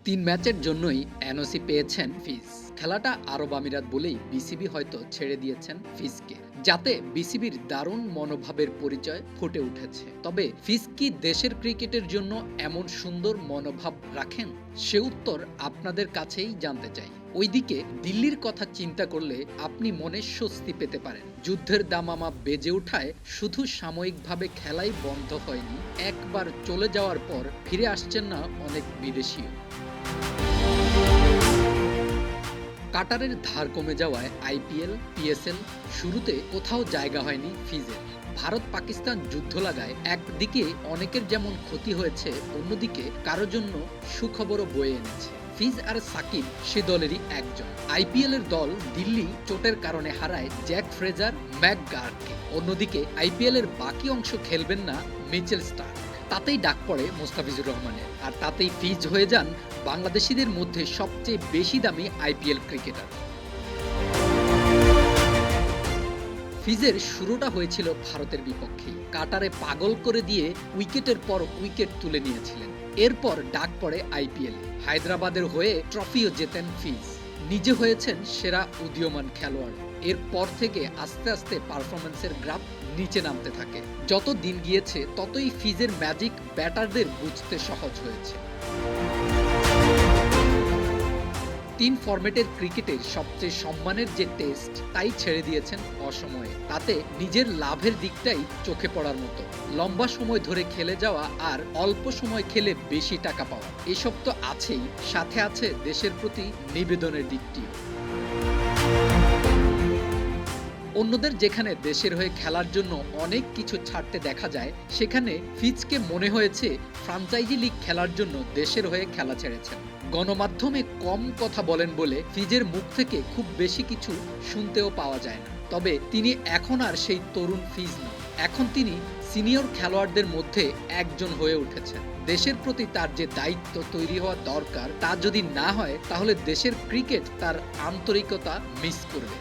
৩ ম্যাচের জন্যই এনওসি পেয়েছেন ফিজ। খেলাটা আরব আমিরাত বলেই বিসিবি হয়তো ছেড়ে দিয়েছেন ফিজকে, যাতে বিসিবির দারুণ মনোভাবের পরিচয় ফুটে উঠেছে। তবে ফিজ কি দেশের ক্রিকেটের জন্য এমন সুন্দর মনোভাব রাখেন? সে উত্তর আপনাদের কাছেই জানতে চাই। ওইদিকে দিল্লির কথা চিন্তা করলে আপনি মনে স্বস্তি পেতে পারেন। যুদ্ধের দামামা বেজে ওঠায় শুধু সাময়িকভাবে খেলাই বন্ধ হয়নি, একবার চলে যাওয়ার পর ফিরে আসছেন না অনেক বিদেশিও। কাটারের ধার কমে যাওয়ায় আইপিএল, পিএসএল শুরুতে কোথাও জায়গা হয়নি ফিজের। ভারত পাকিস্তান যুদ্ধ লাগায় একদিকে অনেকের যেমন ক্ষতি হয়েছে, অন্যদিকে কারো জন্য সুখবরও বয়ে এনেছে। ফিজ আর সাকিব সে দলেরই একজন। আইপিএল এর দল দিল্লি চোটের কারণে হারায় জ্যাক ফ্রেজার, ম্যাকগার্থকে। অন্যদিকে আইপিএল এর বাকি অংশ খেলবেন না মিচেল স্টার্ক। তাতেই ডাক পড়ে মোস্তাফিজুর রহমানের, আর তাতেই ফিজ হয়ে যান বাংলাদেশিদের মধ্যে সবচেয়ে বেশি দামি আইপিএল ক্রিকেটার। ফিজের শুরুটা হয়েছিল ভারতের বিপক্ষেই। কাটারে পাগল করে দিয়ে উইকেটের পর উইকেট তুলে নিয়েছিলেন। এরপর ডাক পড়ে আইপিএল। হায়দ্রাবাদের হয়ে ট্রফিও জেতেন ফিজ। নিজে হয়েছেন সেরা উদীয়মান খেলোয়াড়। এরপর থেকে আস্তে আস্তে পারফরম্যান্সের গ্রাফ নিচে নামতে থাকে। যত দিন গিয়েছে ততই ফিজের ম্যাজিক ব্যাটারদের বুঝতে সহজ হয়েছে। ৩ ফরম্যাটের ক্রিকেটের সবচেয়ে সম্মানের যে টেস্ট, তাই ছেড়ে দিয়েছেন অসময়ে। তাতে নিজের লাভের দিকটাই চোখে পড়ার মতো। লম্বা সময় ধরে খেলে যাওয়া আর অল্প সময় খেলে বেশি টাকা পাওয়া, এসব তো আছেই, সাথে আছে দেশের প্রতি নিবেদনের দিকটিও। অন্যদের যেখানে দেশের হয়ে খেলার জন্য অনেক কিছু ছাড়তে দেখা যায়, সেখানে ফিজকে মনে হয়েছে ফ্রাঞ্চাইজি লিগ খেলার জন্য দেশের হয়ে খেলা ছেড়েছেন। গণমাধ্যমে কম কথা বলেন বলে ফিজের মুখ থেকে খুব বেশি কিছু শুনতেও পাওয়া যায় না। তবে তিনি এখন আর সেই তরুণ ফিজ নন। এখন তিনি সিনিয়র খেলোয়াড়দের মধ্যে একজন হয়ে উঠেছেন। দেশের প্রতি তার যে দায়িত্ব তৈরি হওয়া দরকার, তা যদি না হয় তাহলে দেশের ক্রিকেট তার আন্তরিকতা মিস করবে।